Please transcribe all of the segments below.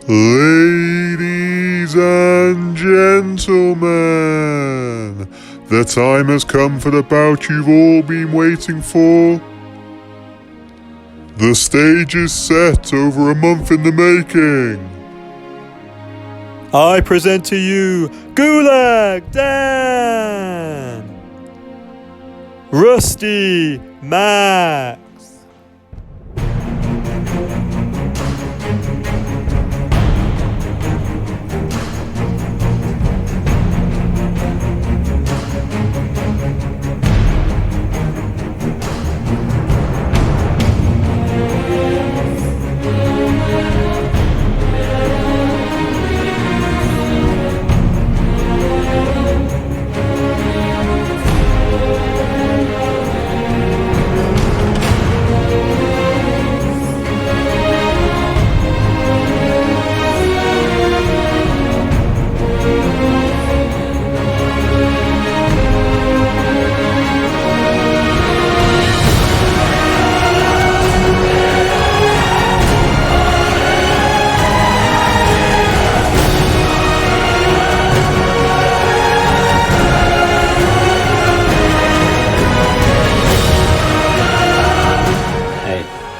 Ladies and gentlemen, the time has come for the bout you've all been waiting for. The stage is set over a month in the making. I present to you Gulag Dan, Rusty Max.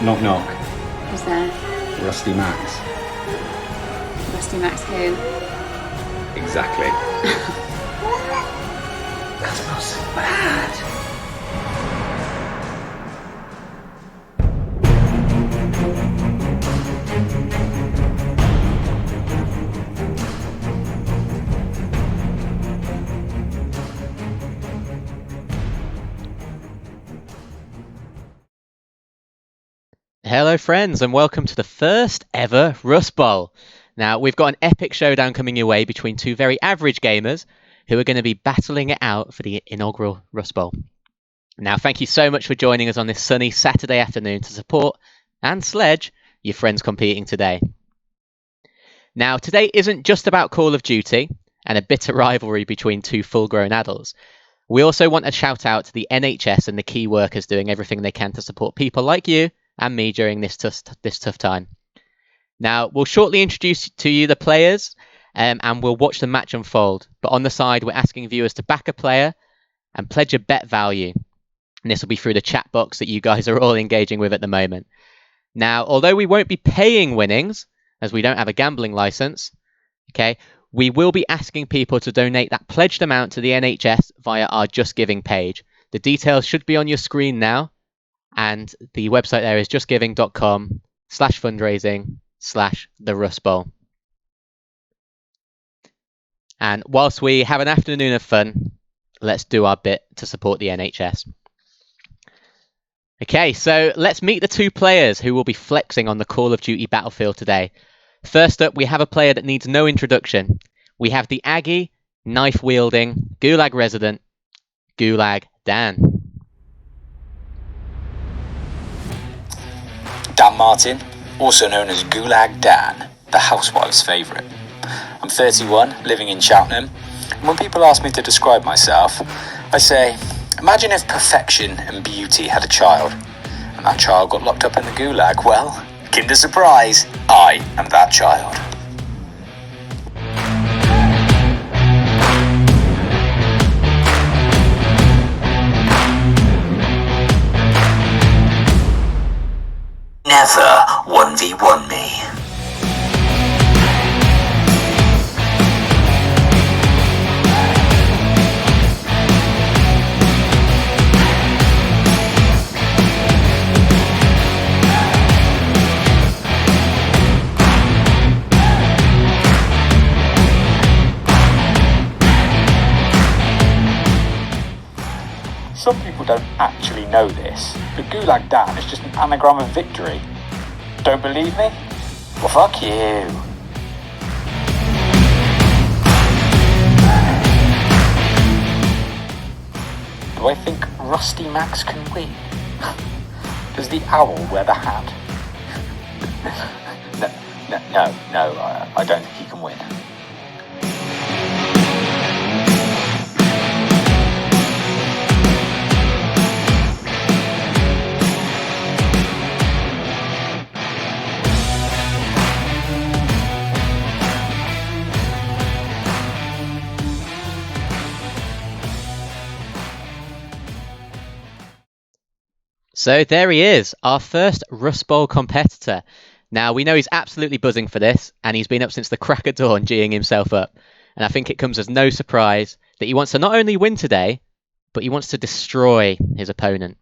Knock knock. Who's there? Rusty Max. Rusty Max who? Exactly. That smells so bad. Hello friends and welcome to the first ever Rust Bowl. Now we've got an epic showdown coming your way between two very average gamers who are going to be battling it out for the inaugural Rust Bowl. Now thank you so much for joining us on this sunny Saturday afternoon to support and sledge your friends competing today. Now today isn't just about Call of Duty and a bitter rivalry between two full-grown adults. We also want a shout out to the NHS and the key workers doing everything they can to support people like you and me during this tough time. Now, we'll shortly introduce to you the players and we'll watch the match unfold. But on the side, we're asking viewers to back a player and pledge a bet value. And this will be through the chat box that you guys are all engaging with at the moment. Now, although we won't be paying winnings, as we don't have a gambling license, okay, we will be asking people to donate that pledged amount to the NHS via our Just Giving page. The details should be on your screen now. And the website there is justgiving.com/fundraising/the Rust Bowl. And whilst we have an afternoon of fun, let's do our bit to support the NHS. Okay, so let's meet the two players who will be flexing on the Call of Duty battlefield today. First up, we have a player that needs no introduction. We have the Aggie, knife-wielding, Gulag resident, Gulag Dan. Dan Martin, also known as Gulag Dan, the housewife's favourite. I'm 31, living in Cheltenham, and when people ask me to describe myself, I say, imagine if perfection and beauty had a child, and that child got locked up in the Gulag. Well, kinder surprise, I am that child. Never 1v1 me. Some people don't actually know this, but Gulag Dan is just an anagram of victory. Don't believe me? Well, fuck you. Do I think Rusty Max can win? Does the owl wear the hat? No, I don't think he can win. So there he is, our first Rust Bowl competitor. Now, we know he's absolutely buzzing for this, and he's been up since the crack of dawn geeing himself up. And I think it comes as no surprise that he wants to not only win today, but he wants to destroy his opponent.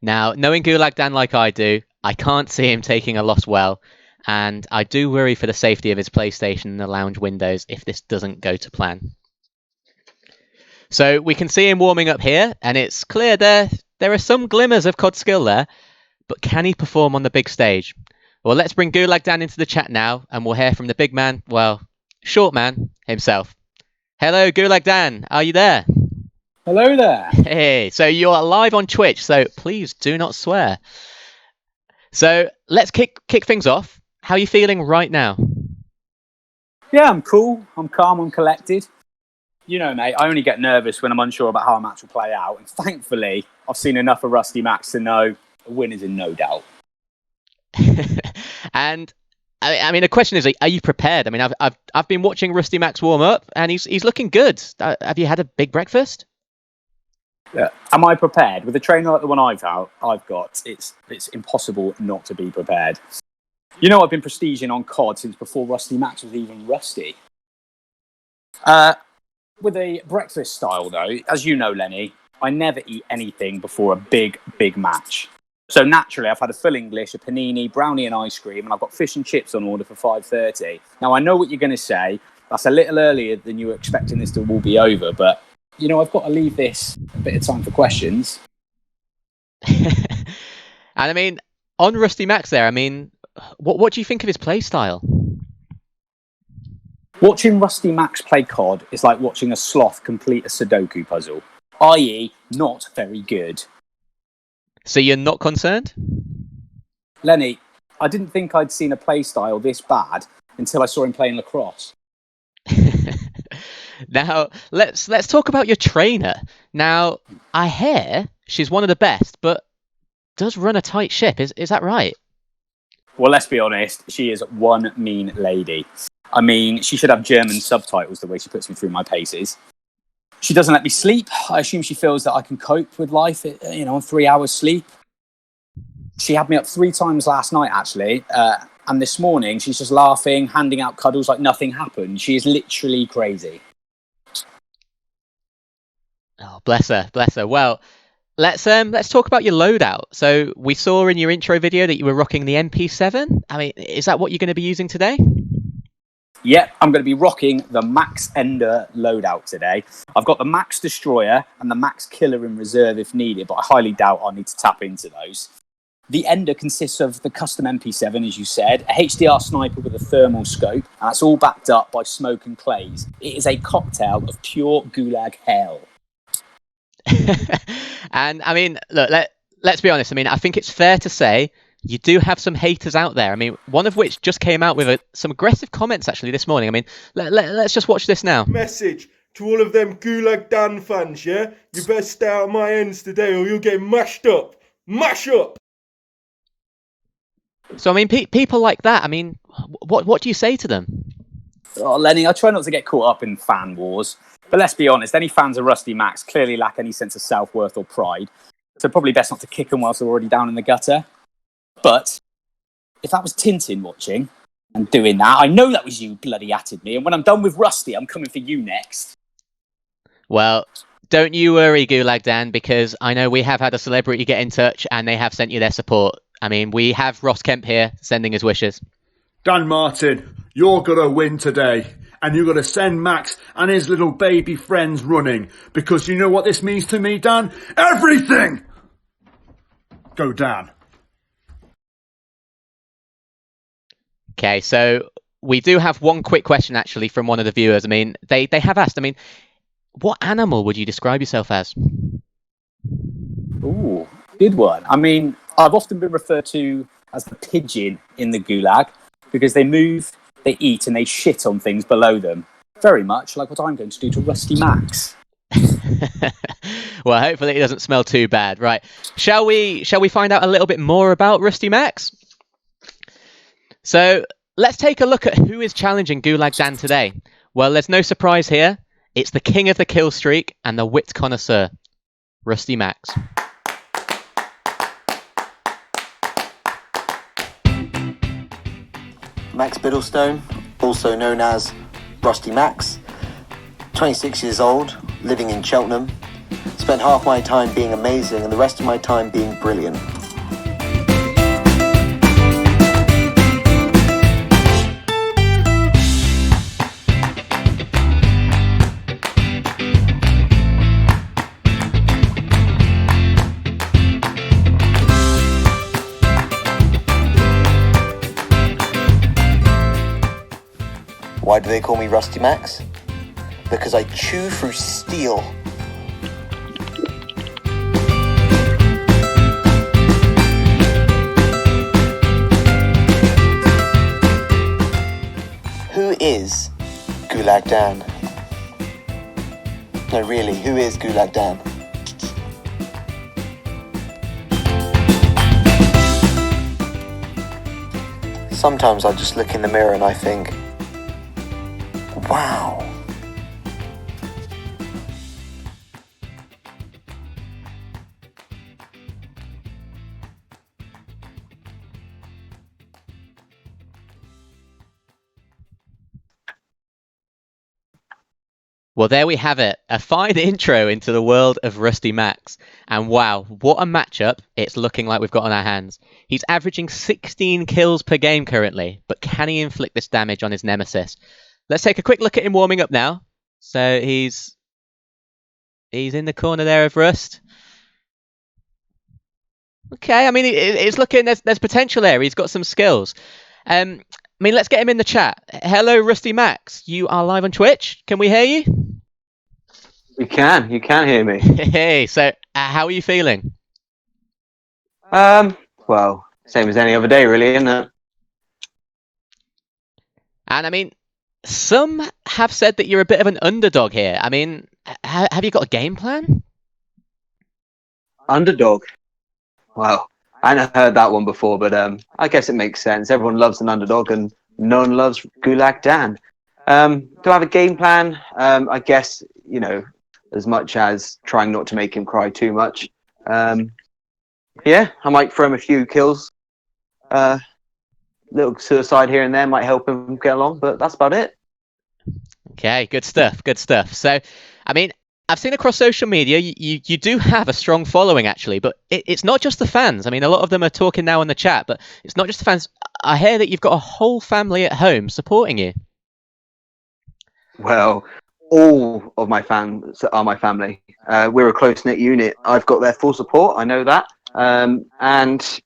Now, knowing Gulag Dan like I do, I can't see him taking a loss well, and I do worry for the safety of his PlayStation and the lounge windows if this doesn't go to plan. So we can see him warming up here, and it's clear there are some glimmers of COD skill there, but can he perform on the big stage? Well, let's bring Gulag Dan into the chat now, and we'll hear from the big man, well, short man himself. Hello, Gulag Dan, are you there? Hello there. Hey, so you're live on Twitch, so please do not swear. So let's kick things off. How are you feeling right now? Yeah, I'm cool. I'm calm. I'm collected. You know, mate, I only get nervous when I'm unsure about how a match will play out. And thankfully, I've seen enough of Rusty Max to know a win is in no doubt. And I mean, the question is, are you prepared? I mean, I've been watching Rusty Max warm up, and he's looking good. Have you had a big breakfast? Yeah. Am I prepared? With a trainer like the one I've got, it's impossible not to be prepared. You know, I've been prestiging on COD since before Rusty Max was even rusty. With a breakfast style, though, as you know, Lenny, I never eat anything before a big, big match. So naturally, I've had a full English, a panini, brownie and ice cream, and I've got fish and chips on order for 5:30. Now, I know what you're going to say. That's a little earlier than you were expecting this to all be over, but, you know, I've got to leave this a bit of time for questions. And I mean, on Rusty Max there, I mean, what do you think of his play style? Watching Rusty Max play COD is like watching a sloth complete a Sudoku puzzle, i.e. not very good. So you're not concerned? Lenny, I didn't think I'd seen a play style this bad until I saw him playing lacrosse. Now, let's talk about your trainer. Now, I hear she's one of the best, but does run a tight ship. Is that right? Well, let's be honest, she is one mean lady. I mean, she should have German subtitles the way she puts me through my paces. She doesn't let me sleep. I assume she feels that I can cope with life, you know, on 3 hours sleep. She had me up 3 times last night, actually. And this morning, she's just laughing, handing out cuddles like nothing happened. She is literally crazy. Oh, bless her, bless her. Well, let's talk about your loadout. So we saw in your intro video that you were rocking the MP7. I mean, is that what you're going to be using today? Yep, I'm going to be rocking the Max Ender loadout today. I've got the Max Destroyer and the Max Killer in reserve if needed, but I highly doubt I'll need to tap into those. The Ender consists of the custom MP7, as you said, a HDR sniper with a thermal scope, and that's all backed up by smoke and clays. It is a cocktail of pure Gulag hell. And I mean, look, let's be honest. I mean, I think it's fair to say you do have some haters out there. I mean, one of which just came out with some aggressive comments actually this morning. I mean, let's just watch this now. Message to all of them Gulag Dan fans, yeah? You better stay out of my ends today or you'll get mashed up. Mash up! So, I mean, people like that, I mean, what do you say to them? Oh, Lenny, I try not to get caught up in fan wars. But let's be honest, any fans of Rusty Max clearly lack any sense of self-worth or pride. So probably best not to kick them whilst they're already down in the gutter. But if that was Tintin watching and doing that, I know that was you bloody atted me. And when I'm done with Rusty, I'm coming for you next. Well, don't you worry, Gulag Dan, because I know we have had a celebrity get in touch and they have sent you their support. I mean, we have Ross Kemp here sending his wishes. Dan Martin, you're going to win today. And you're going to send Max and his little baby friends running. Because you know what this means to me, Dan? Everything! Go, Dan. Okay, so we do have one quick question, actually, from one of the viewers. I mean, they have asked, I mean, what animal would you describe yourself as? Ooh, good one. I mean, I've often been referred to as the pigeon in the Gulag because they move, they eat, and they shit on things below them. Very much like what I'm going to do to Rusty Max. Well, hopefully it doesn't smell too bad. Right, shall we find out a little bit more about Rusty Max? So let's take a look at who is challenging Gulag Dan today. Well, there's no surprise here. It's the king of the kill streak and the wit connoisseur, Rusty Max. Max Biddlestone, also known as Rusty Max, 26 years old, living in Cheltenham. Spent half my time being amazing and the rest of my time being brilliant. Why do they call me Rusty Max? Because I chew through steel. Who is Gulag Dan? No, really, who is Gulag Dan? Sometimes I just look in the mirror and I think, wow. Well, there we have it. A fine intro into the world of Rusty Max. And wow, what a matchup it's looking like we've got on our hands. He's averaging 16 kills per game currently, but can he inflict this damage on his nemesis? Let's take a quick look at him warming up now. So he's in the corner there of Rust. Okay, I mean, it's looking, there's potential there. He's got some skills. I mean, let's get him in the chat. Hello, Rusty Max. You are live on Twitch. Can we hear you? You can hear me. Hey, so how are you feeling? Well, same as any other day, really, isn't it? And I mean, some have said that you're a bit of an underdog here. I mean, have you got a game plan? Underdog. Wow, I hadn't heard that one before, but I guess it makes sense. Everyone loves an underdog, and no one loves Gulag Dan. Do I have a game plan? I guess, you know, as much as trying not to make him cry too much. Yeah, I might throw him a few kills. Little suicide here and there might help him get along, but that's about it. Okay, good stuff, good stuff. So, I mean, I've seen across social media, you do have a strong following, actually, but it's not just the fans. I mean, a lot of them are talking now in the chat, but it's not just the fans. I hear that you've got a whole family at home supporting you. Well, all of my fans are my family. We're a close-knit unit. I've got their full support, I know that. And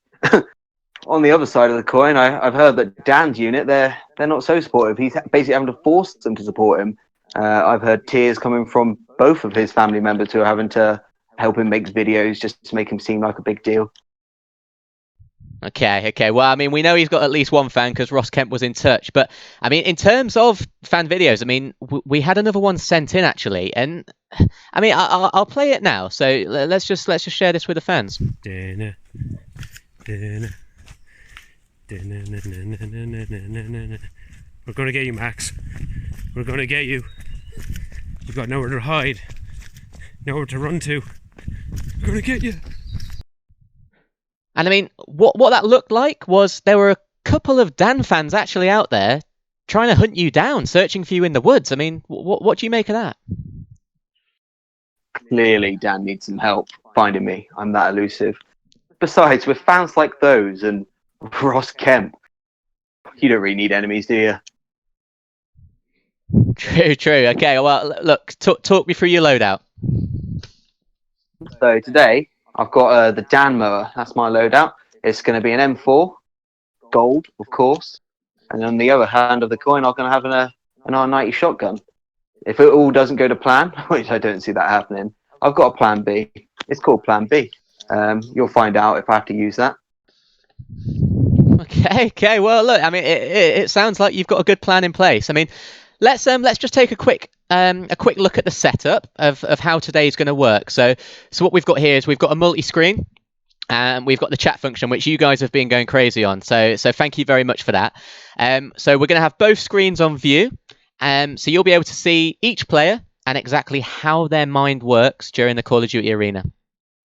on the other side of the coin, I've heard that Dan's unit, they're not so supportive. He's basically having to force them to support him. I've heard tears coming from both of his family members who are having to help him make videos just to make him seem like a big deal. Okay. Well, I mean, we know he's got at least one fan because Ross Kemp was in touch. But, I mean, in terms of fan videos, I mean, we had another one sent in, actually. And, I mean, I'll play it now. So let's just share this with the fans. We're going to get you, Max. We're going to get you. We've got nowhere to hide. Nowhere to run to. We're going to get you. And I mean, what that looked like was there were a couple of Dan fans actually out there trying to hunt you down, searching for you in the woods. I mean, what do you make of that? Clearly, Dan needs some help finding me. I'm that elusive. Besides, with fans like those and Ross Kemp, you don't really need enemies, do you? True. Okay, well, look, talk me through your loadout. So today, I've got the Dan mower. That's my loadout. It's going to be an M4, gold, of course. And on the other hand of the coin, I'm going to have an R90 shotgun. If it all doesn't go to plan, which I don't see that happening, I've got a plan B. It's called Plan B. You'll find out if I have to use that. Okay. Well, look, I mean, it sounds like you've got a good plan in place. I mean, let's just take a quick look at the setup of how today's going to work. So what we've got here is we've got a multi-screen, and we've got the chat function, which you guys have been going crazy on. So thank you very much for that. So we're going to have both screens on view. So you'll be able to see each player and exactly how their mind works during the Call of Duty arena.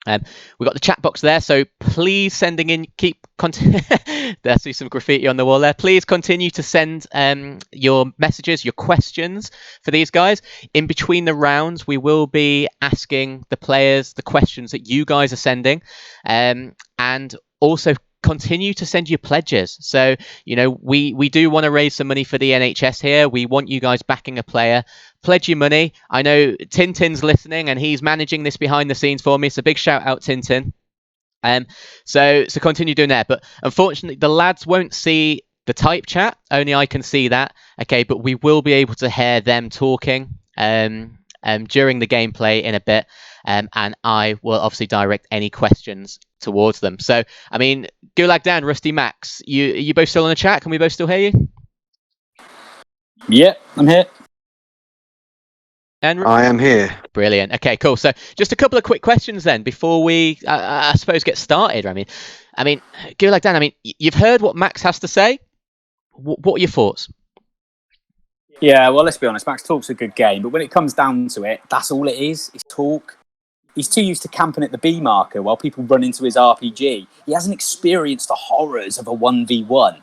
We've got the chat box there, so please sending in, I see some graffiti on the wall there. Please continue to send your messages, your questions for these guys. In between the rounds, we will be asking the players the questions that you guys are sending, and also continue to send your pledges. So, you know, we do want to raise some money for the NHS here. We want you guys backing a player. Pledge your money. I know Tintin's listening and he's managing this behind the scenes for me. So big shout out, Tintin. So continue doing that. But unfortunately, the lads won't see the type chat. Only I can see that. Okay, but we will be able to hear them talking during the gameplay in a bit. And I will obviously direct any questions towards them. So, I mean, Gulag Dan, Rusty Max, you both still on the chat? Can we both still hear you? Yeah, I'm here. And I am here. Brilliant. Okay, cool. So just a couple of quick questions then before we, I suppose, get started. I mean, Gulag Dan, I mean, you've heard what Max has to say. What are your thoughts? Yeah, well, let's be honest. Max talks a good game, but when it comes down to it, that's all it is. It's talk. He's too used to camping at the B marker while people run into his RPG. He hasn't experienced the horrors of a 1v1.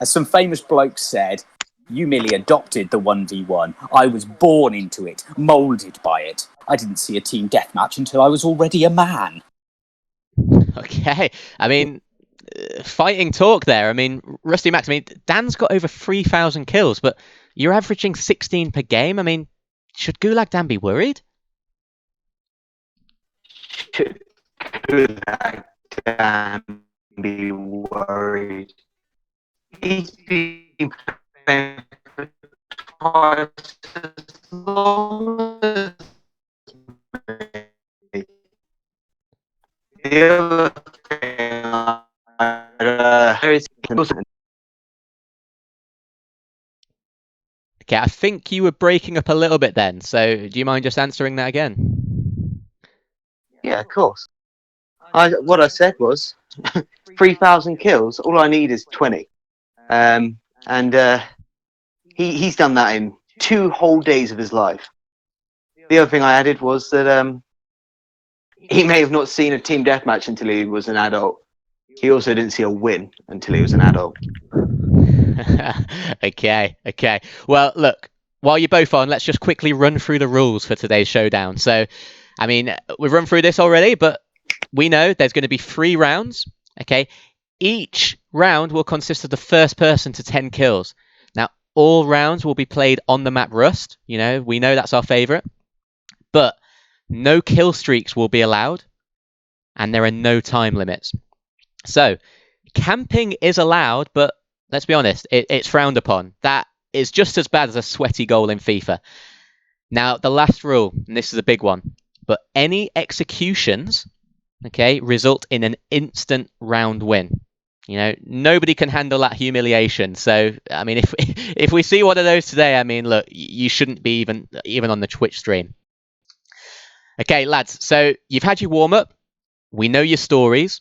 As some famous blokes said, you merely adopted the 1v1. I was born into it, moulded by it. I didn't see a team deathmatch until I was already a man. Okay. I mean, fighting talk there. I mean, Rusty Max, I mean, Dan's got over 3,000 kills, but you're averaging 16 per game. I mean, should Gulag Dan be worried? Should Gulag Dan be worried? He's been playing for twice as long as me. The other thing Okay, I think you were breaking up a little bit then, so do you mind just answering that again? Yeah, of course. What I said was 3,000 kills. All I need is 20. He's done that in 2 whole days of his life. The other thing I added was that he may have not seen a team deathmatch until he was an adult. He also didn't see a win until he was an adult. Okay. Well, look, while you're both on, let's just quickly run through the rules for today's showdown. So, I mean, we've run through this already, but we know there's going to be 3 rounds. Okay, each round will consist of the first person to 10 kills. Now, all rounds will be played on the map Rust. You know, we know that's our favorite, but no kill streaks will be allowed, and there are no time limits. So, camping is allowed, but let's be honest, it's frowned upon. That is just as bad as a sweaty goal in FIFA. Now, the last rule, and this is a big one, but any executions, okay, result in an instant round win. You know, nobody can handle that humiliation. So, I mean, if we see one of those today, I mean, look, you shouldn't be even on the Twitch stream. Okay, lads, so you've had your warm-up. We know your stories,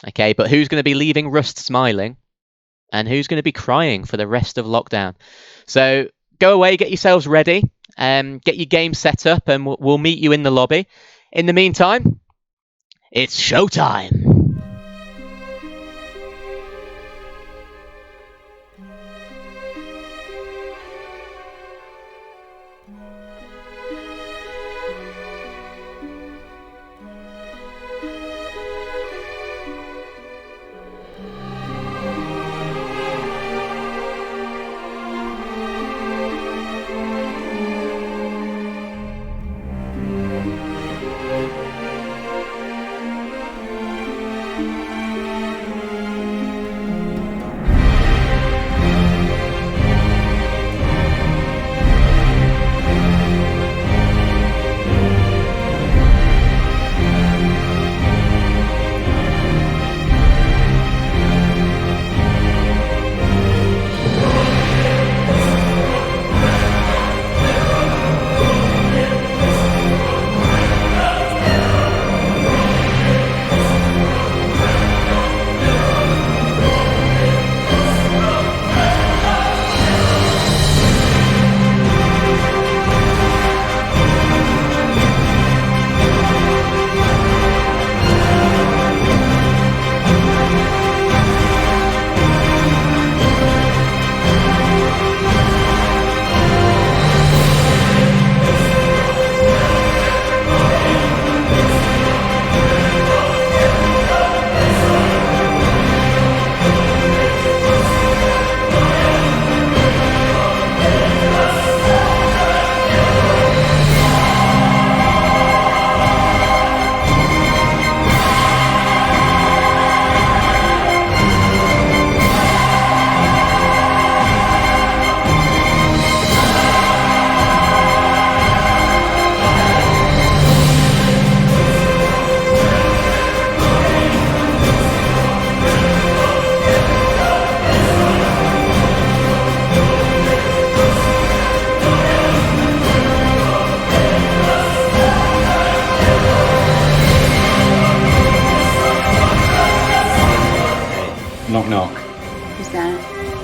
okay, but who's going to be leaving Rust smiling? And who's going to be crying for the rest of lockdown? So go away, get yourselves ready, get your game set up, and we'll meet you in the lobby. In the meantime, it's showtime.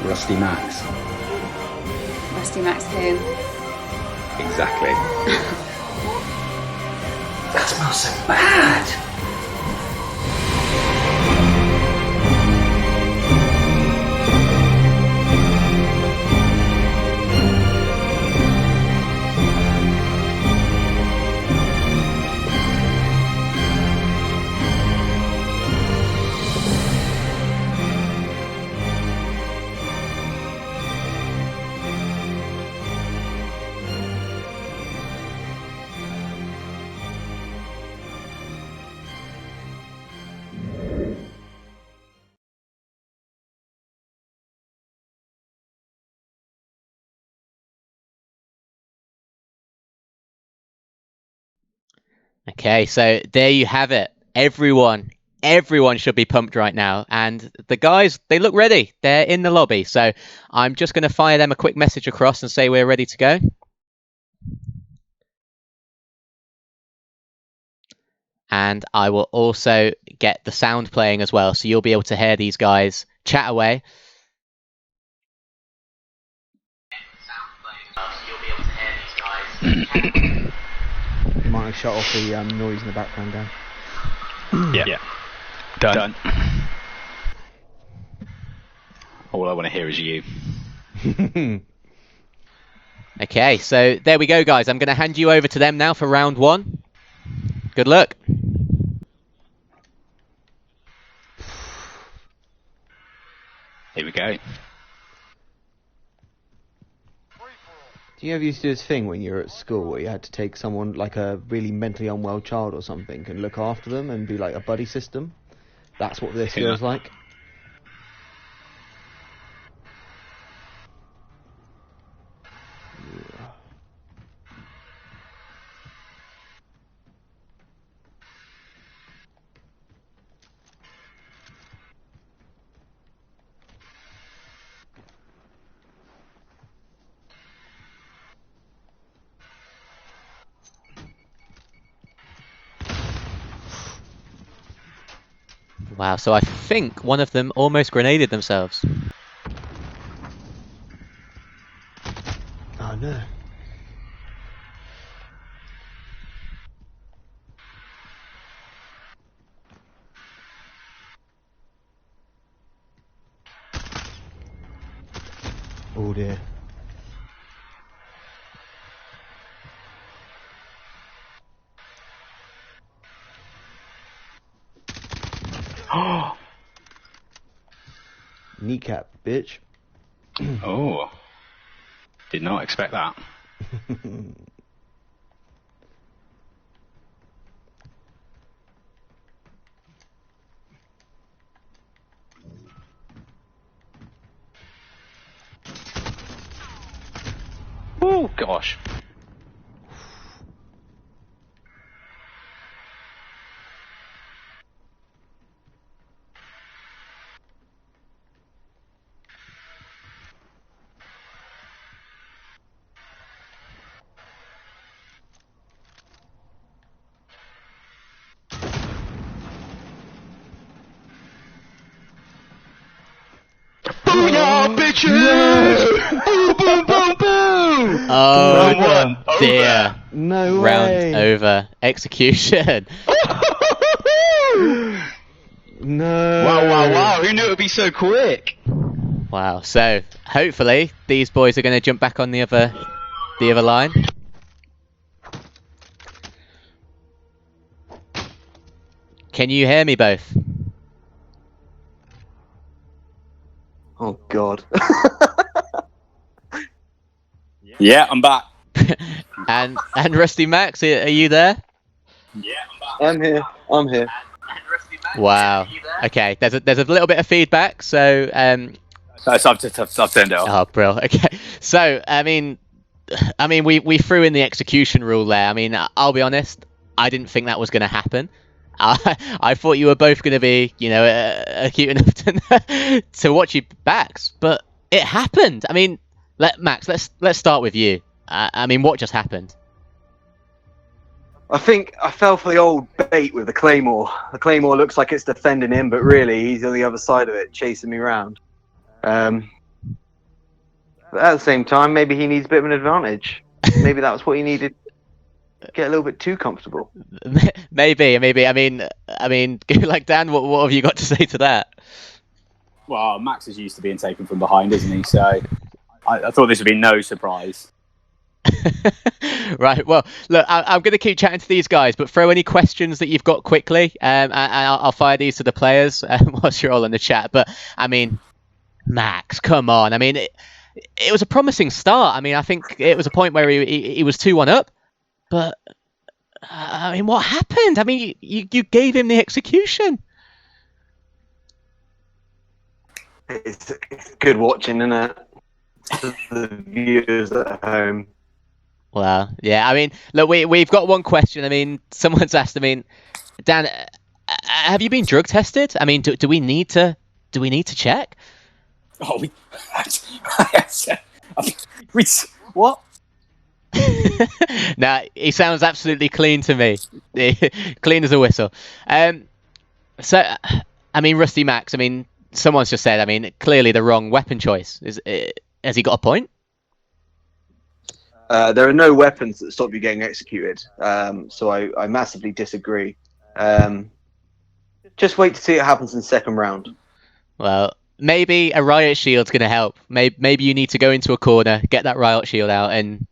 Rusty Max. Rusty Max who? Exactly. That smells so bad. Okay, so there you have it. Everyone should be pumped right now. And the guys, they look ready. They're in the lobby. So I'm just going to fire them a quick message across and say we're ready to go. And I will also get the sound playing as well. So you'll be able to hear these guys chat away. You might have shut off the noise in the background, Dan. Yeah. Done. All I want to hear is you. Okay, so there we go, guys. I'm going to hand you over to them now for round 1. Good luck. Here we go. Do you ever used to do this thing when you were at school where you had to take someone, like a really mentally unwell child or something, and look after them and be like a buddy system? That's what this feels like. Wow, so I think one of them almost grenaded themselves. Oh no. Oh dear. Kneecap, bitch. Oh. Did not expect that. Oh gosh. Booyah, bitches! Boom, boom, boom, boom! Oh dear. No way. Round over. Execution. No. Wow. Who knew it would be so quick? Wow. So hopefully these boys are going to jump back on the other line. Can you hear me both? Oh God. Yeah, I'm back. and Rusty Max, are you there? Yeah, I'm back. I'm here. Wow. Okay. There's a little bit of feedback. So I've turned it off. Oh, bro. Okay. So I mean, we threw in the execution rule there. I mean, I'll be honest. I didn't think that was going to happen. I thought you were both going to be, acute enough to watch your backs, but it happened. I mean, Max, let's start with you. I mean, what just happened? I think I fell for the old bait with the claymore. The claymore looks like it's defending him, but really he's on the other side of it, chasing me around. But at the same time, maybe he needs a bit of an advantage. Maybe that's what he needed. Get a little bit too comfortable. Maybe. I mean, like Dan, what have you got to say to that? Well, Max is used to being taken from behind, isn't he? So I thought this would be no surprise. Right. Well, look, I'm going to keep chatting to these guys, but throw any questions that you've got quickly, and I'll fire these to the players whilst you're all in the chat. But I mean, Max, come on. I mean, it was a promising start. I mean, I think it was a point where he was 2-1 up, but I mean, what happened? I mean, you gave him the execution. It's good watching, isn't it? To the viewers at home. Well, yeah. I mean, look, we've got one question. I mean, someone's asked. I mean, Dan, have you been drug tested? I mean, do we need to check? Oh, what? Nah, he sounds absolutely clean to me. Clean as a whistle. So, I mean, Rusty Max. I mean, someone's just said. I mean, clearly the wrong weapon choice. Has he got a point? There are no weapons that stop you getting executed. So I massively disagree. Just wait to see what happens in the second round. Well, maybe a riot shield's going to help. Maybe you need to go into a corner, get that riot shield out, and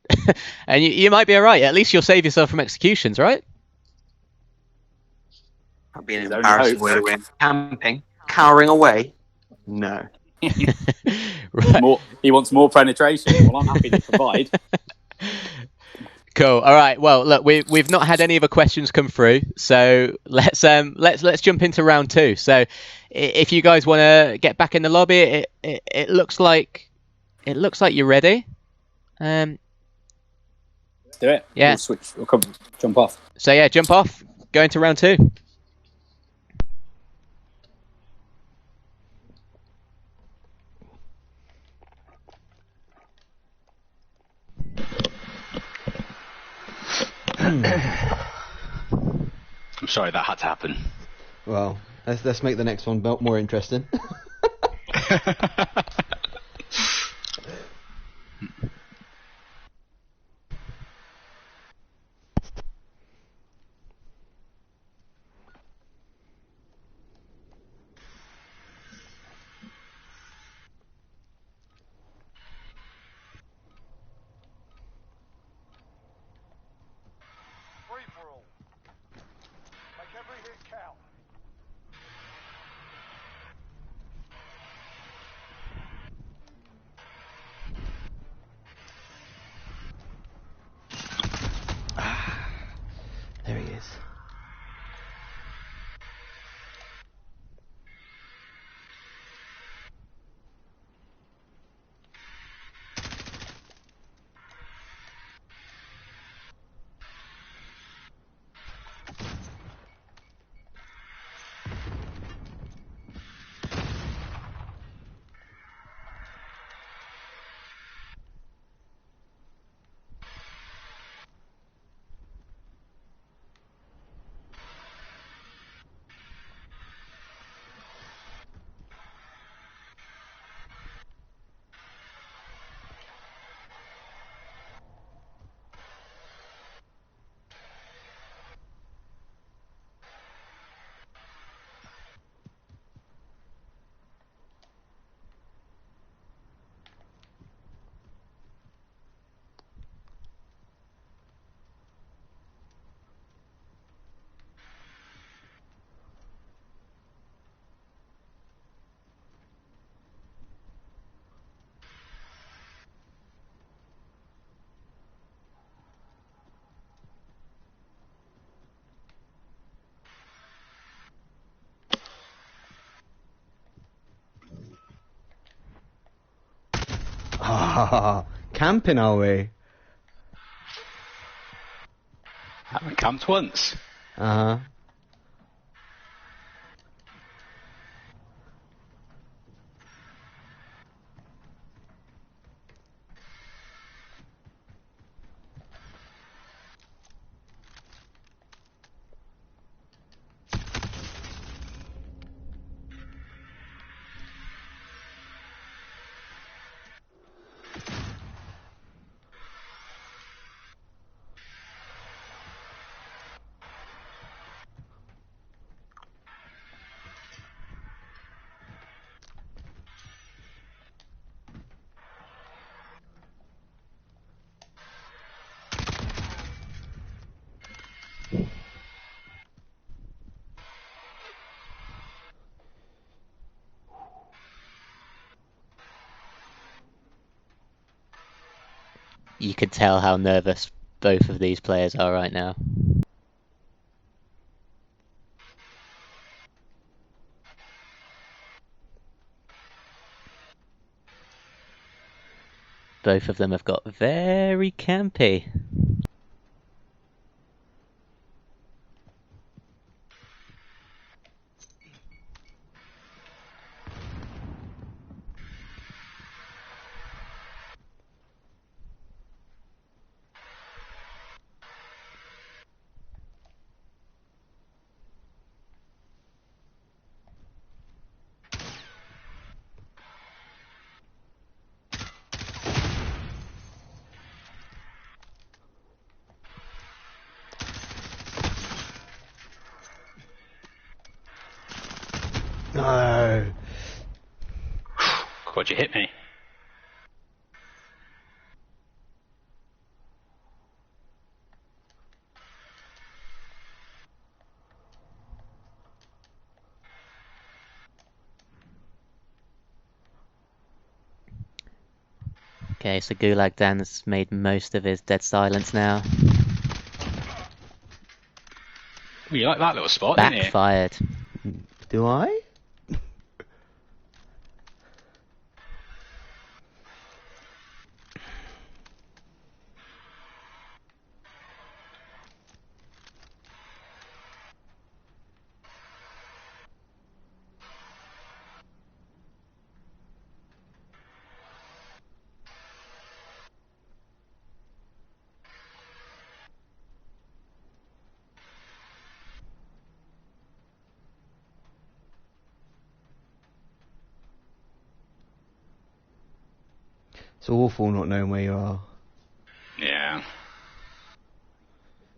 and you might be all right. At least you'll save yourself from executions, right? That'd be an embarrassing way to win. Camping, cowering away. No. Right. He wants more penetration. Well, I'm happy to provide. Cool. All right. Well, look, we've not had any other questions come through, so let's jump into round 2. So, if you guys want to get back in the lobby, it looks like you're ready. Do it. Yeah. We'll switch. We'll jump off. So yeah, jump off. Go into round 2. I'm sorry that had to happen. Well, let's make the next one more interesting. There he is. Camping, are we? Have we camped once? Uh-huh. You can tell how nervous both of these players are right now. Both of them have got very campy. No. God, you hit me. Okay, so Gulag Dan's made most of his dead silence now. You like that little spot, didn't you? Backfired. Do I? It's awful not knowing where you are. Yeah.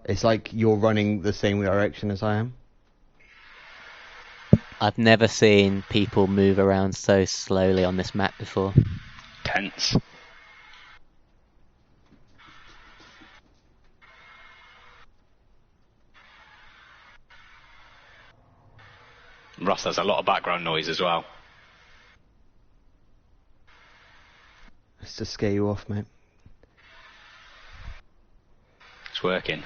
It's like you're running the same direction as I am. I've never seen people move around so slowly on this map before. Tense. Ross has a lot of background noise as well. It's to scare you off, mate. It's working.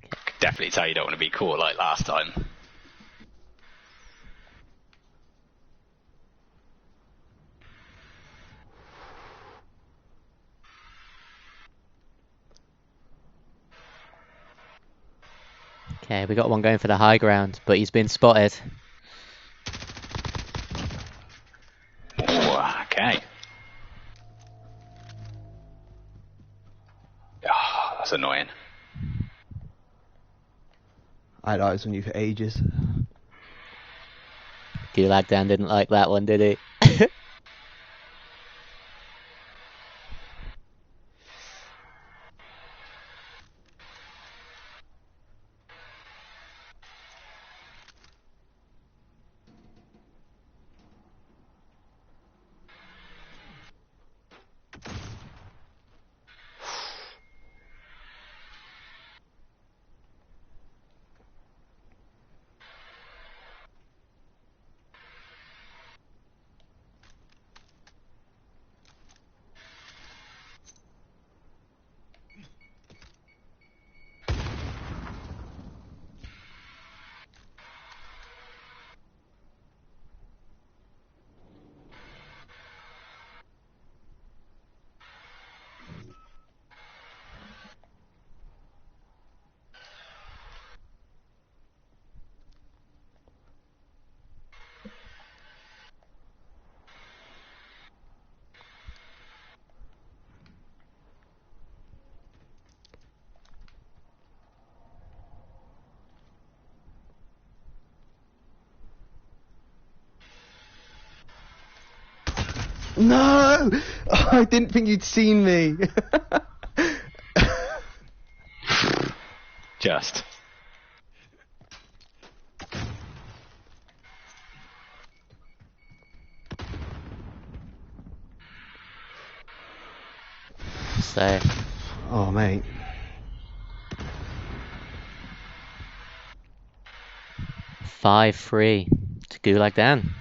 I could definitely tell you don't want to be caught like last time. Okay, we got one going for the high ground, but he's been spotted. Ooh, okay. Oh, that's annoying. I had eyes on you for ages. Gulag Dan didn't like that one, did he? No! I didn't think you'd seen me. Just. So, Oh, mate. 5-3 to Gulag Dan.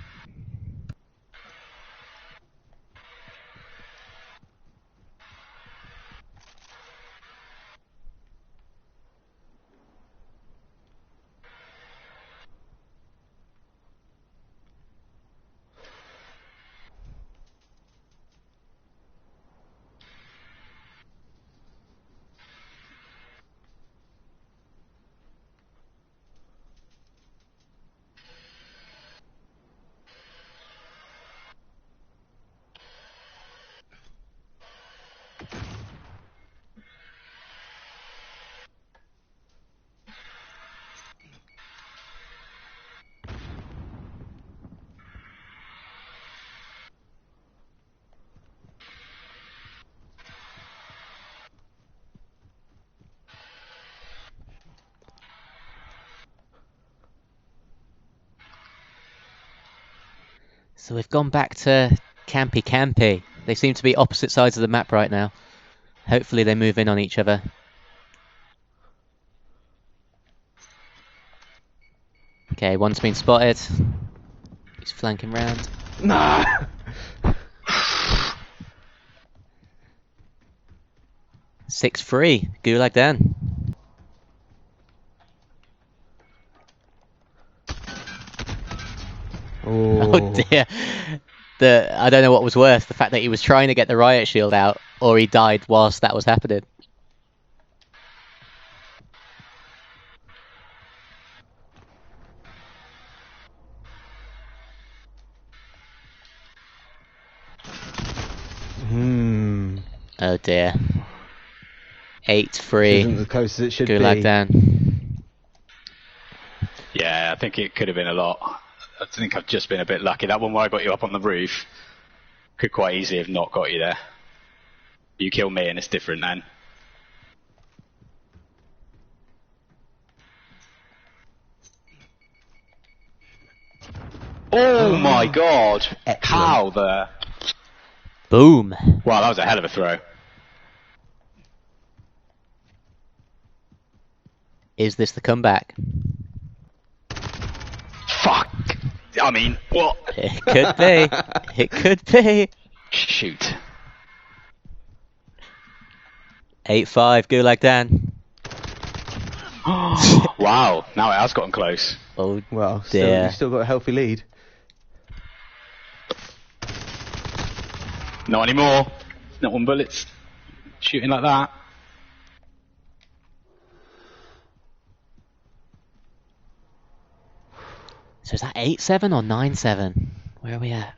So we've gone back to Campy Campy. They seem to be opposite sides of the map right now. Hopefully they move in on each other. Okay, one's been spotted. He's flanking round. Nah. 6-3, Gulag Dan. Oh dear. I don't know what was worse, the fact that he was trying to get the riot shield out, or he died whilst that was happening. Oh dear. 8-3. Isn't as close as it should Gulag be. Dan. Yeah, I think it could have been a lot. I think I've just been a bit lucky. That one where I got you up on the roof could quite easily have not got you there. You kill me and it's different then. Oh my god! Excellent. How the... Boom. Wow, that was a hell of a throw. Is this the comeback? Fuck! I mean, what? It could be. It could be. Shoot. 8-5, Gulag Dan. Wow, now it has gotten close. Oh Well, dear. you've still got a healthy lead. Not anymore. Not one bullets. Shooting like that. So is that 8-7 or 9-7? Where are we at?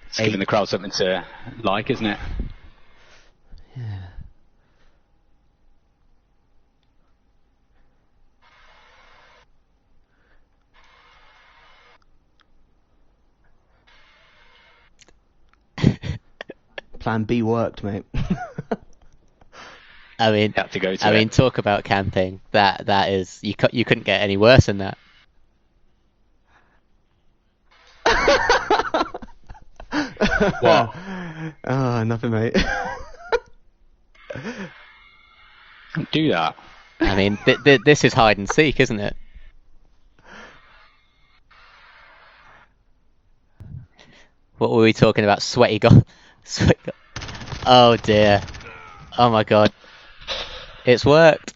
It's giving the crowd something to like, isn't it? Yeah. Plan B worked, mate. I mean, Had to go to I it. mean, talk about camping. That is, you couldn't get any worse than that. What? Oh, nothing, mate. Don't do that. I mean, this is hide and seek, isn't it? What were we talking about? Sweaty god. Oh dear. Oh my god. It's worked.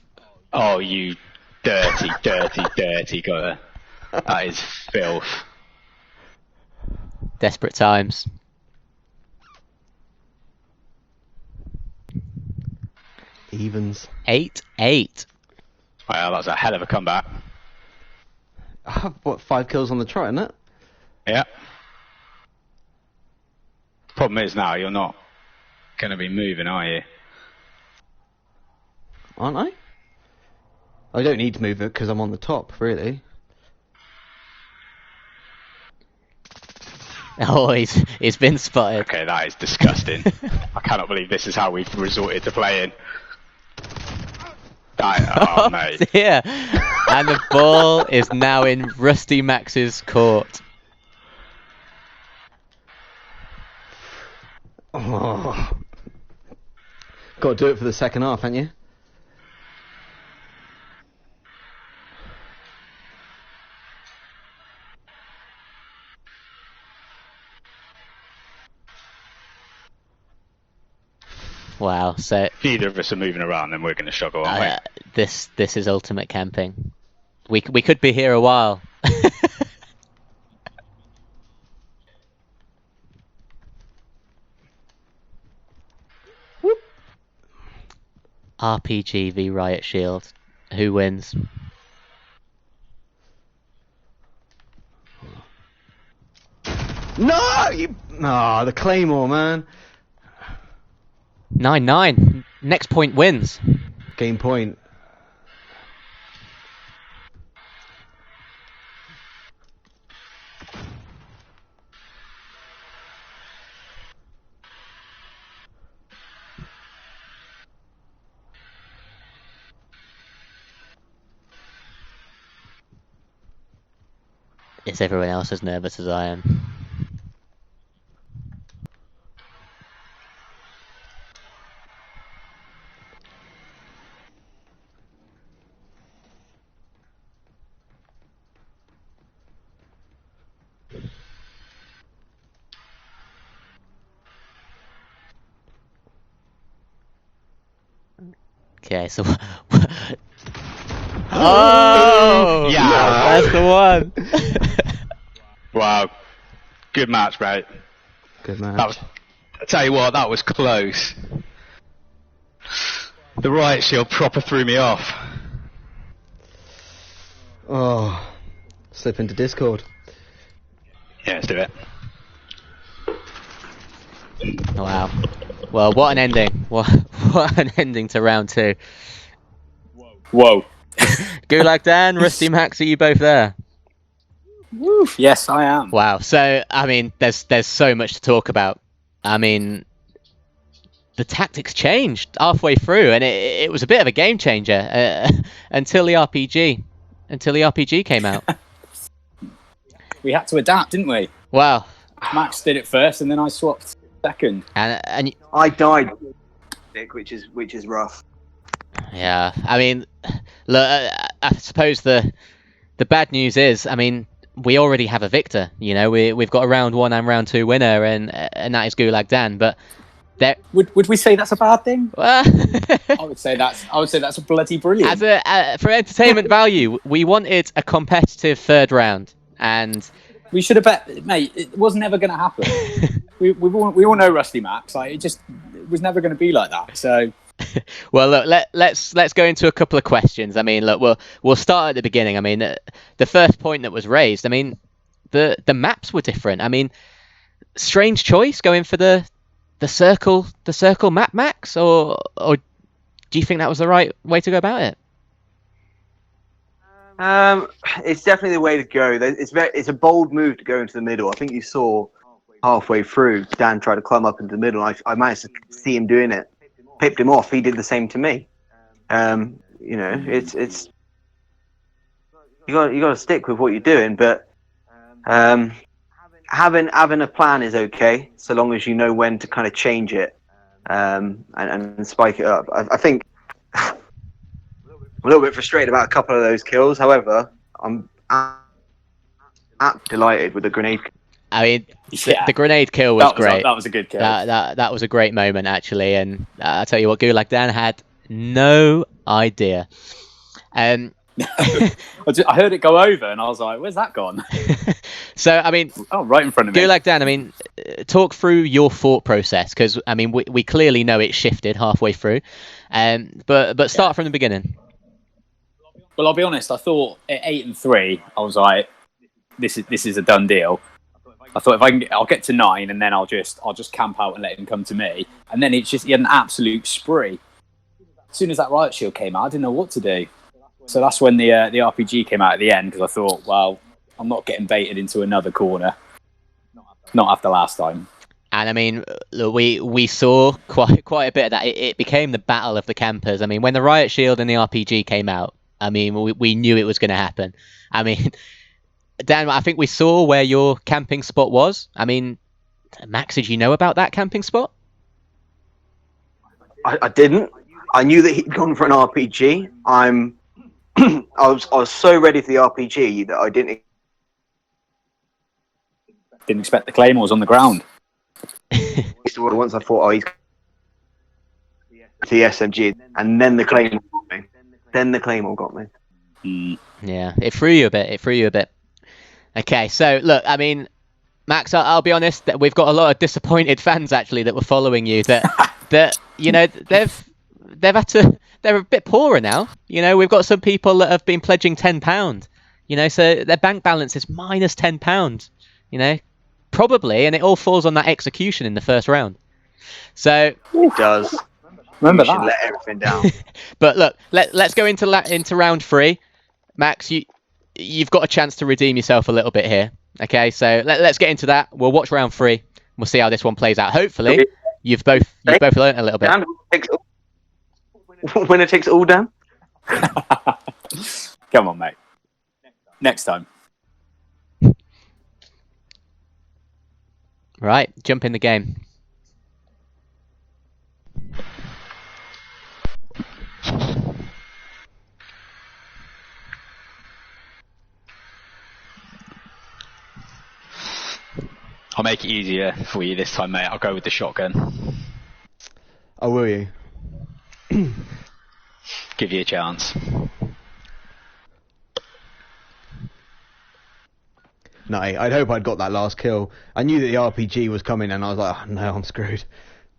Oh, you dirty, dirty, dirty gutter. That is filth. Desperate times. Evens. 8-8. Well, that's a hell of a comeback. What, 5 kills on the trot, isn't it? Yeah. Problem is now you're not going to be moving, are you? Aren't I? I don't need to move it because I'm on the top, really. Oh, he's been spotted. Okay, that is disgusting. I cannot believe this is how we've resorted to playing. Oh, mate. Dear. And the ball is now in Rusty Max's court. Oh. Got to do it for the second half, haven't you? Wow. So If either of us are moving around, then we're going to struggle, aren't this is ultimate camping. We could be here a while. RPG v Riot Shield. Who wins? No! The Claymore, man. 9-9. Next point wins. Game point. Is everyone else as nervous as I am? Okay, so oh Yeah. that's the one. Wow. Good match, mate. Good match. That was, I tell you what, that was close. The Riot Shield proper threw me off. Oh, slip into Discord. Yeah, let's do it. Wow. Well, what an ending. What an ending to round 2. Whoa. Gulag Dan, Rusty Max, are you both there? Woo. Yes, I am. Wow. So, I mean, there's so much to talk about. I mean, the tactics changed halfway through, and it was a bit of a game changer until the RPG came out. We had to adapt, didn't we? Wow. Max did it first, and then I swapped second. And I died, which is rough. yeah, I mean, look, I suppose the bad news is, I mean, we already have a victor. You know, we've got a round 1 and round 2 winner, and that is Gulag Dan. But there, would we say that's a bad thing? Well, I would say that's a bloody brilliant. For entertainment value, we wanted a competitive third round, and we should have bet, mate. It was never going to happen. we all know Rusty Max. Like, it was never going to be like that. So. Well, look, let's go into a couple of questions. I mean, look, we'll start at the beginning. I mean, the first point that was raised. I mean, the maps were different. I mean, strange choice going for the circle map, Max, or do you think that was the right way to go about it? It's definitely the way to go. It's a bold move to go into the middle. I think you saw halfway through Dan tried to climb up into the middle. I managed to see him doing it. Pipped him off. He did the same to me. You know, it's you got to stick with what you're doing, but having a plan is okay, so long as you know when to kind of change it and spike it up. I think I'm a little bit frustrated about a couple of those kills. However, I'm delighted with the grenade. I mean, the grenade kill was great. That was a good kill. That was a great moment, actually. And I tell you what, Gulag Dan had no idea. I heard it go over, and I was like, "Where's that gone?" So, I mean, right in front of me. Gulag Dan, I mean, talk through your thought process, because I mean, we clearly know it shifted halfway through, but start from the beginning. Well, I'll be honest. I thought at 8 and 3, I was like, "This is a done deal." I thought I'll get to 9, and then I'll just camp out and let him come to me. And then he had an absolute spree. As soon as that Riot Shield came out, I didn't know what to do. So that's when the RPG came out at the end, because I thought, well, I'm not getting baited into another corner. Not after last time. And I mean, look, we saw quite a bit of that. It became the battle of the campers. I mean, when the Riot Shield and the RPG came out, I mean, we knew it was going to happen. I mean, Dan, I think we saw where your camping spot was. I mean, Max, did you know about that camping spot? I didn't. I knew that he'd gone for an RPG. I was so ready for the RPG that I didn't expect the claymores on the ground. Once I thought, the SMG, and then the Claymore got me. Then the Claymore got me. Yeah, it threw you a bit. It threw you a bit. Okay, so look, I mean, Max, I'll be honest. That we've got a lot of disappointed fans actually that were following you. That you know they've had to. They're a bit poorer now. You know, we've got some people that have been pledging £10. You know, so their bank balance is minus £10. You know, probably, and it all falls on that execution in the first round. So it does. Remember that. that. Let everything down. But look, let's go into round 3. Max, you've got a chance to redeem yourself a little bit here. Okay, so let's get into that. We'll watch round 3. We'll see how this one plays out. Hopefully, you've both learned a little bit. Winner takes all, Dan. Come on, mate. Next time. Right, jump in the game. I'll make it easier for you this time, mate. I'll go with the shotgun. Oh, will you? Give you a chance. No, I'd hope I'd got that last kill. I knew that the RPG was coming, and I was like, oh, no, I'm screwed.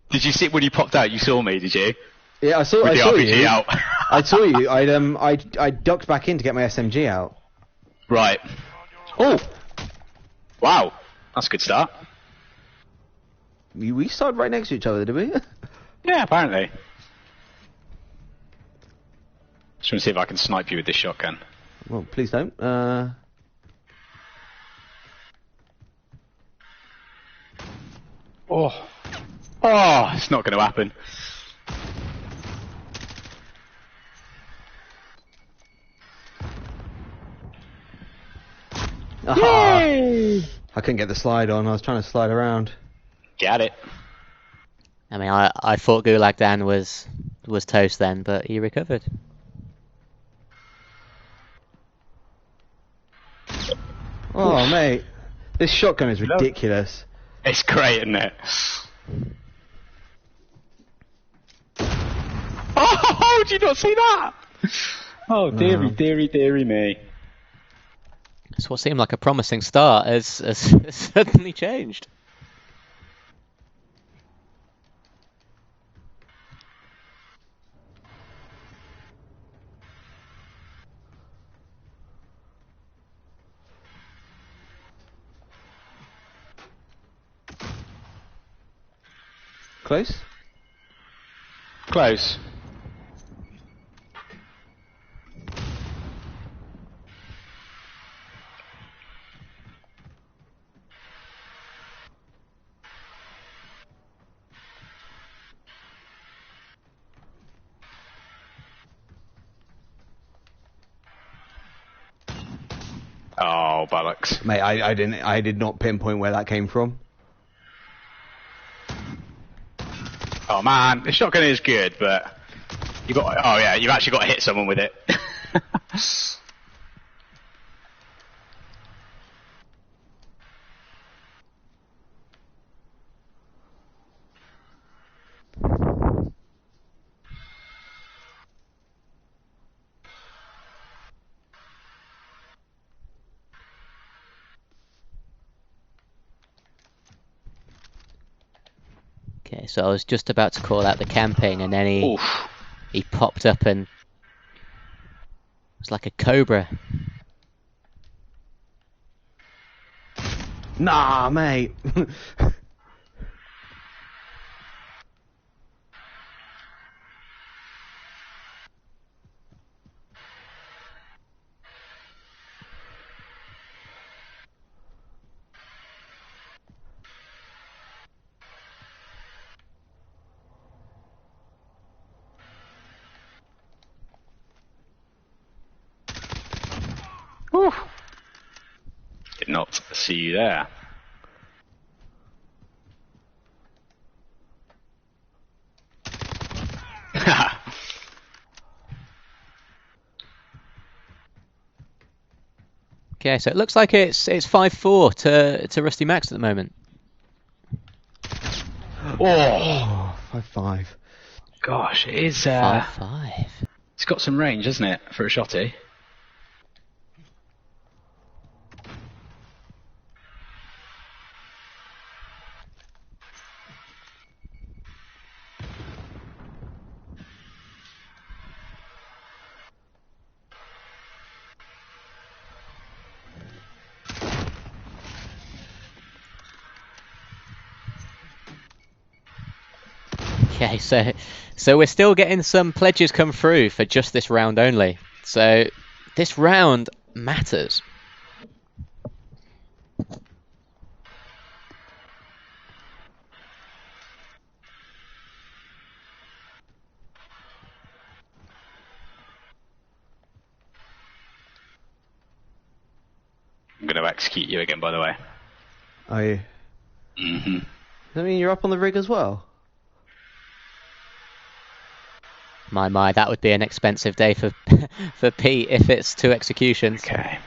Did you see when you popped out? You saw me, did you? Yeah, I saw With the RPG you. out. I saw you. I ducked back in to get my SMG out. Right. Oh. Wow. That's a good start. We started right next to each other, did we? Yeah, apparently. Just want to see if I can snipe you with this shotgun. Well, please don't. Oh. Oh, it's not going to happen. Yay! I couldn't get the slide on. I was trying to slide around. Get it. I mean, I thought Gulag Dan was toast then, but he recovered. Oh, mate. This shotgun is ridiculous. It's great, isn't it? Oh, did you not see that? Oh, dearie me. It's what seemed like a promising start has suddenly changed. Close? Close. Oh, bollocks. Mate, I did not pinpoint where that came from. Oh man, the shotgun is good, but you got. Oh yeah, you've actually got to hit someone with it. Okay, so I was just about to call out the camping, and then he popped up and it was like a cobra. Nah, mate. Did not see you there. Okay, so it looks like it's 5-4 to Rusty Max at the moment. Oh, 5-5. Gosh, it is. 5-5. It's got some range, hasn't it, for a shotty? Okay, so we're still getting some pledges come through for just this round only. So this round matters. I'm going to execute you again, by the way. Are you? Mm-hmm. Does that mean you're up on the rig as well? My, that would be an expensive day for for Pete if it's 2 executions. Okay.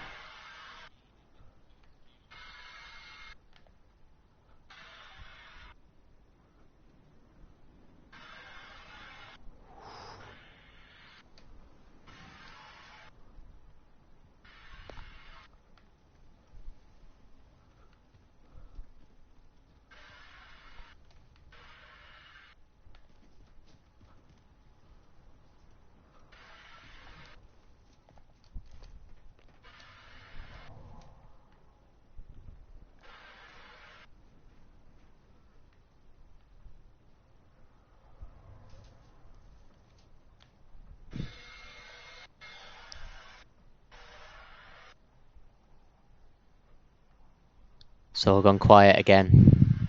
It's all gone quiet again.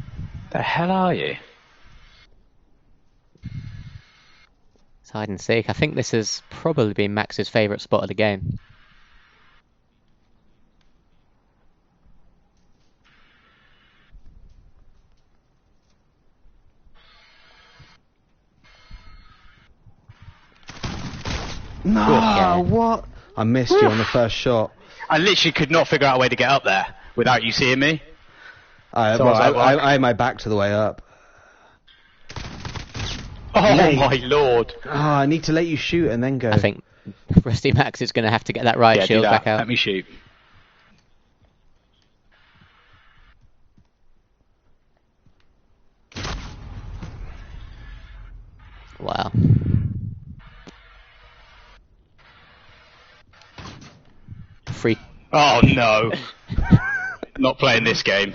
The hell are you? It's hide and seek. I think this has probably been Max's favourite spot of the game. No, Okay. what? I missed you on the first shot. I literally could not figure out a way to get up there without you seeing me. So I was like, I had my back to the way up. Oh Mate. my lord. Oh, I need to let you shoot and then go. I think Rusty Max is going to have to get that right Yeah, shield do that. back out. Let me shoot. Wow. Free. Oh no. Not playing this game.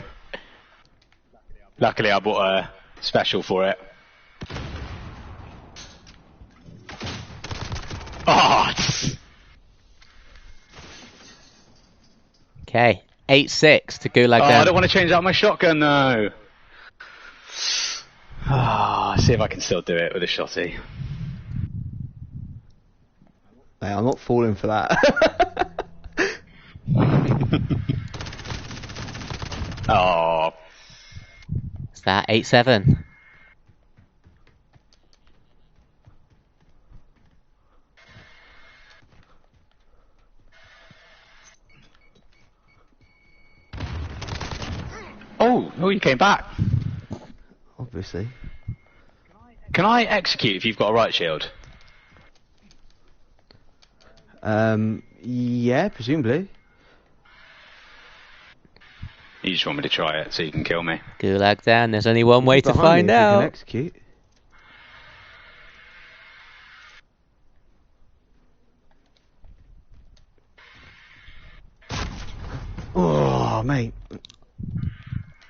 Luckily I bought a special for it. Oh, Okay. 8-6 to Gulag down. I don't want to change out my shotgun though. See if I can still do it with a shotty. Hey, I'm not falling for that. Oh. Is that 8-7? Oh, you came back. Obviously. Can I execute if you've got a right shield? Yeah, presumably. You just want me to try it so you can kill me. Gulag down. There's only one way to Behind find me if you can out. execute. Oh, mate.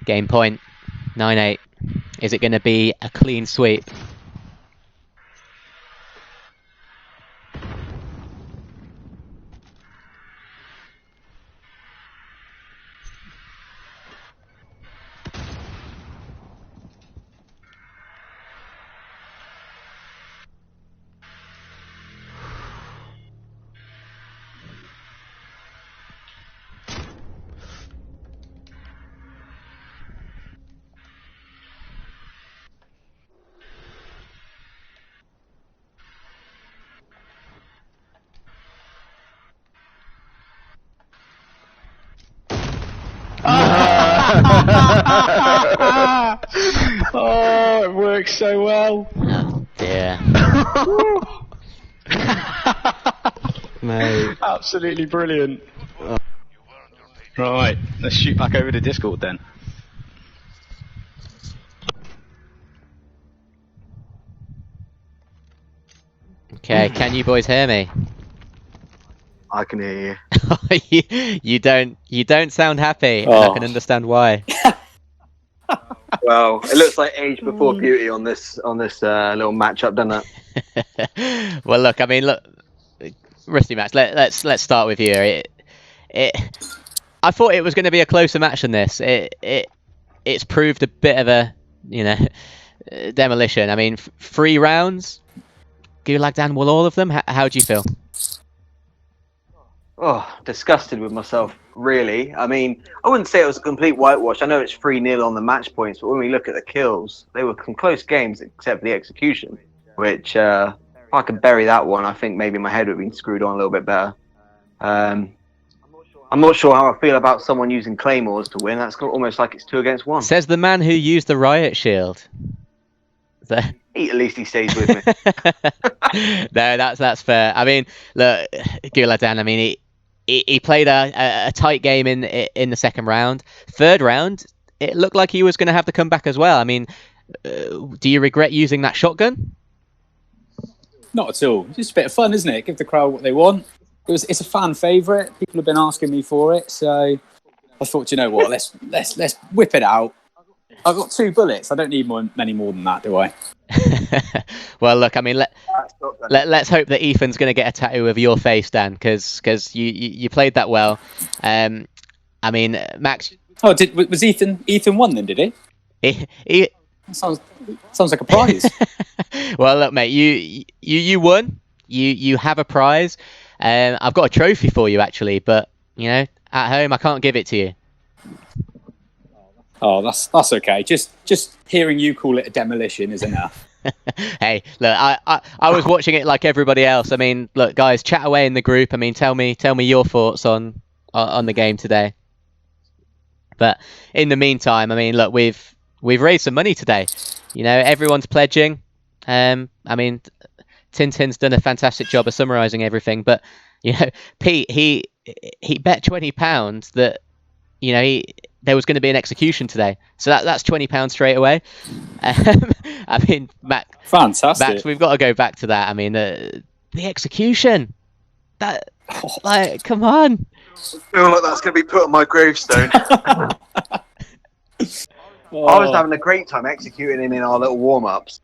Game point. 9-8. Is it going to be a clean sweep? Oh, it works so well. Oh dear. Mate. Absolutely brilliant. Right, let's shoot back over to Discord then. Okay, can you boys hear me? I can hear you, you don't sound happy, and I can understand why. you. Well, it looks like age before beauty on this little matchup, doesn't it? Well, look, I mean, look, Rusty Max, let's start with you. I thought it was going to be a closer match than this. It's proved a bit of a, demolition. I mean, 3 rounds. Gulag Dan won all of them. How do you feel? Oh, disgusted with myself, really. I mean, I wouldn't say it was a complete whitewash. I know it's 3-0 on the match points, but when we look at the kills, they were some close games except for the execution, which, if I could bury that one, I think maybe my head would have been screwed on a little bit better. I'm not sure how I feel about someone using claymores to win. That's almost like it's 2 against 1. Says the man who used the riot shield. At least he stays with me. No, that's fair. I mean, look, Gulag Dan, I mean, he played a tight game in the second round. Third round, it looked like he was going to have to come back as well. I mean, do you regret using that shotgun? Not at all. It's just a bit of fun, isn't it? Give the crowd what they want. It's a fan favourite. People have been asking me for it, so I thought, you know what? Let's whip it out. I've got 2 bullets. I don't need many more than that, do I? Well, look, I mean, let's hope that Ethan's going to get a tattoo of your face, Dan, because you played that well. I mean, Max. Oh, was Ethan won then? Did he? He sounds like a prize. Well, look, mate, you won. You have a prize. I've got a trophy for you actually, but at home I can't give it to you. Oh, that's okay. Just hearing you call it a demolition is enough. Hey, look, I was watching it like everybody else. I mean, look, guys, chat away in the group. I mean, tell me your thoughts on the game today. But in the meantime, I mean, look, we've raised some money today. Everyone's pledging. I mean, Tintin's done a fantastic job of summarising everything. But Pete, he bet £20 that there was going to be an execution today, so that's £20 straight away. I mean, fantastic. Max, we've got to go back to that. I mean, the execution. That, come on. I feel like that's going to be put on my gravestone. I was having a great time executing him in our little warm-ups.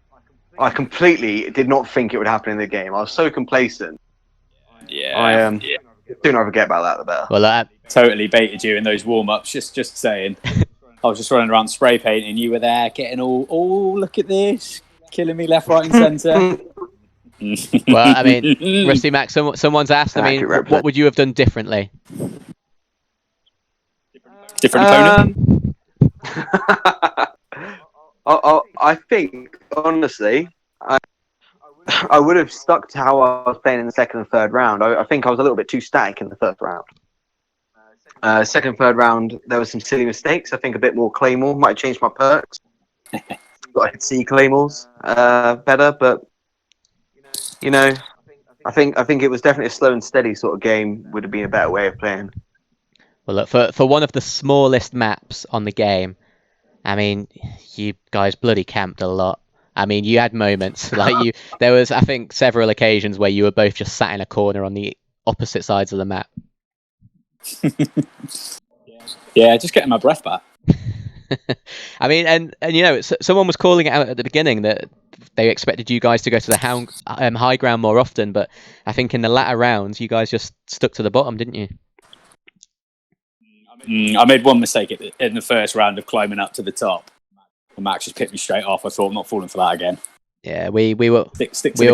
I completely did not think it would happen in the game. I was so complacent. Yeah. Sooner I forget about that, the better. Well, totally baited you in those warm-ups. Just saying. I was just running around spray painting. You were there, getting all. Look at this, killing me left, right, and centre. Well, I mean, Rusty Max, someone's asked. I mean, what would you have done differently? Different opponent. I think, honestly, I would have stuck to how I was playing in the second and third round. I think I was a little bit too static in the first round. Second, third round, there were some silly mistakes. I think a bit more Claymore. Might have changed my perks. But I could see Claymores better. But, I think it was definitely a slow and steady sort of game. Would have been a better way of playing. Well, look, for one of the smallest maps on the game, I mean, you guys bloody camped a lot. I mean, you had moments like there was, I think, several occasions where you were both just sat in a corner on the opposite sides of the map. Yeah, just getting my breath back. I mean, and someone was calling it out at the beginning that they expected you guys to go to the high ground more often, but I think in the latter rounds you guys just stuck to the bottom, didn't you? I made one mistake in the first round of climbing up to the top. Max just picked me straight off. I thought, I'm not falling for that again. Yeah, we were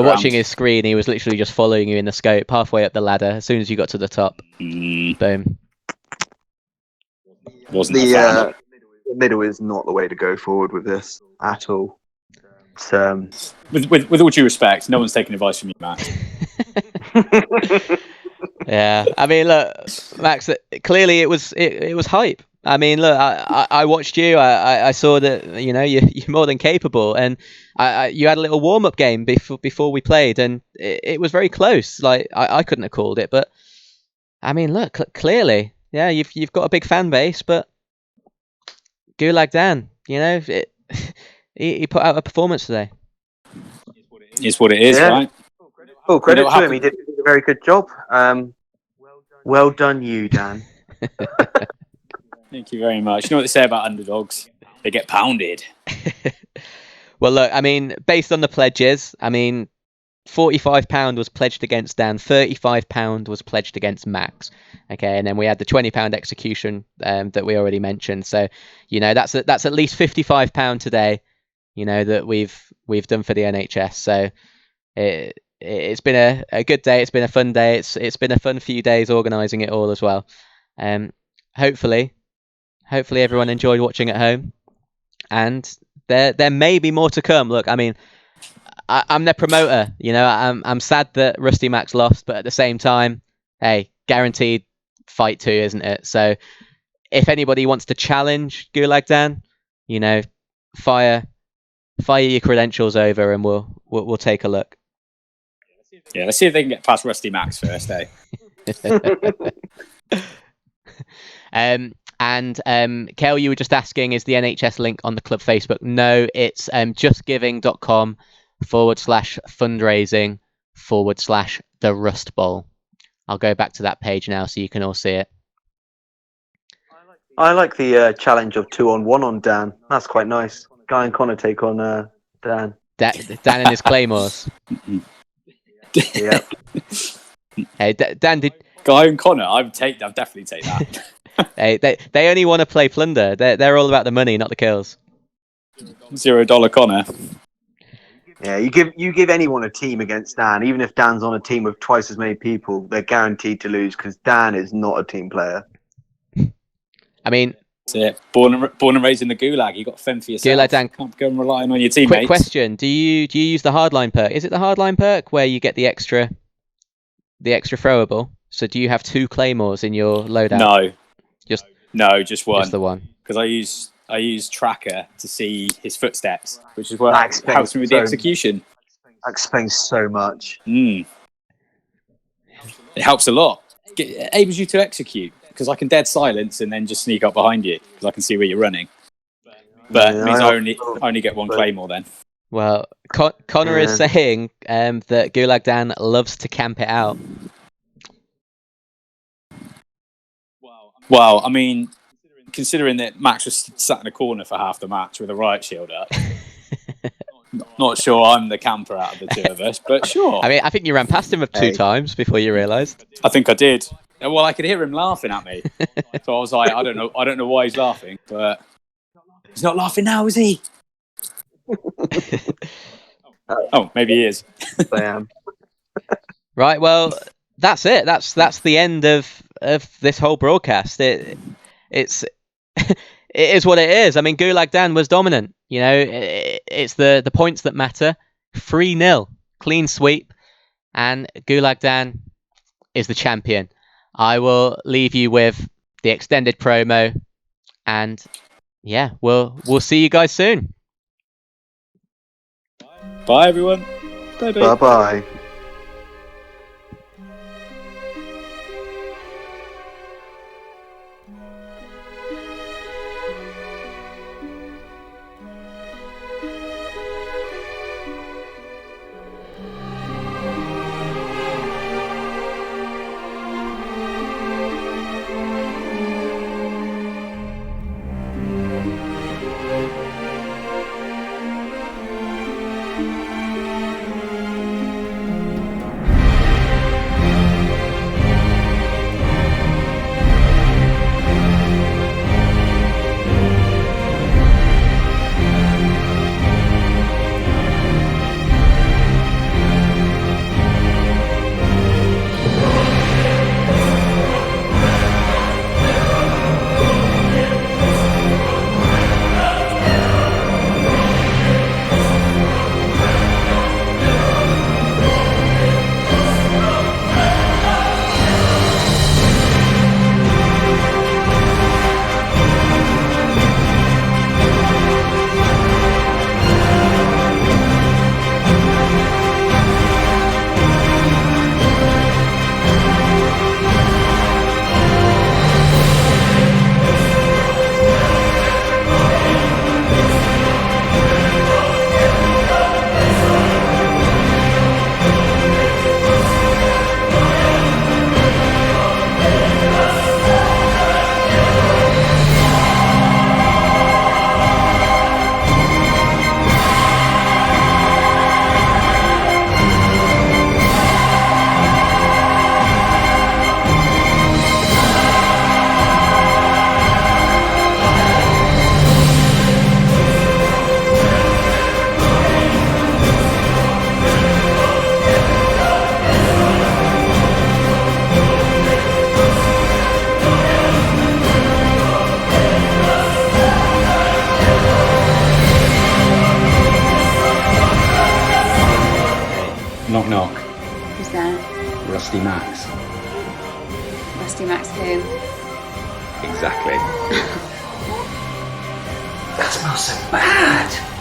watching his screen. He was literally just following you in the scope halfway up the ladder. As soon as you got to the top, boom. The middle is not the way to go forward with this at all. With all due respect, no one's taking advice from you, Max. Yeah, I mean, look, Max. Clearly, it was hype. I mean, look, I watched you. I saw that you're more than capable, and you had a little warm up game before we played, and it was very close. Like I couldn't have called it, but I mean, look, clearly, yeah, you've got a big fan base, but Gulag Dan, he put out a performance today. It's what it is, right? Oh, credit to him. He did a very good job. Well done, you, Dan. Thank you very much. You know what they say about underdogs? They get pounded. Well, look, I mean, based on the pledges, I mean, £45 was pledged against Dan, £35 was pledged against Max. Okay, and then we had the £20 execution that we already mentioned. So, that's at least £55 today. That we've done for the NHS. So it's been a good day. It's been a fun day. It's been a fun few days organising it all as well. Hopefully everyone enjoyed watching at home, and there may be more to come. Look, I mean, I'm their promoter. I'm sad that Rusty Max lost, but at the same time, hey, guaranteed fight 2, isn't it? So if anybody wants to challenge Gulag Dan, fire your credentials over, and we'll take a look. Yeah, let's see if they can get past Rusty Max first, eh? Kel, you were just asking, is the NHS link on the club Facebook? No, it's justgiving.com/fundraising/the Rust Bowl. I'll go back to that page now so you can all see it. I like the challenge of 2-on-1 on Dan. That's quite nice. Guy and Connor take on Dan. Dan and his claymores. Yeah. Hey, Dan, did Guy and Connor? I'll definitely take that. hey, they only want to play plunder. They're all about the money, not the kills. $0 Connor. Yeah, you give anyone a team against Dan, even if Dan's on a team with twice as many people, they're guaranteed to lose because Dan is not a team player. I mean, that's it. Born and raised in the Gulag. You got to fend for yourself. Gulag Dan, can't go and relying on your teammates. Quick question: Do you use the hardline perk? Is it the hardline perk where you get the extra throwable? So do you have 2 claymores in your loadout? No, just one. Just the one. Because I use tracker to see his footsteps, which is what helps me with the execution. That explains so much. It helps a lot. It enables you to execute because I can dead silence and then just sneak up behind you because I can see where you're running. But it means I only get 1 claymore then. Well, Connor is saying that Gulag Dan loves to camp it out. Well, I mean, considering that Max was sat in a corner for half the match with a riot shield up, not sure I'm the camper out of the 2 of us, but sure. I mean, I think you ran past him 2 times before you realised. I think I did. Well, I could hear him laughing at me, so I was like, I don't know why he's laughing, but he's not laughing now, is he? Oh, maybe he is. I am. Right. Well, that's it. That's the end of this whole broadcast. It is what it is. I mean, Gulag Dan was dominant. It's the points that matter. 3-0, clean sweep, and Gulag Dan is the champion. I will leave you with the extended promo, and yeah, we'll see you guys soon. Bye, everyone. Bye-bye. Knock knock. Who's there? Rusty Max. Rusty Max who? Exactly. That smells so bad.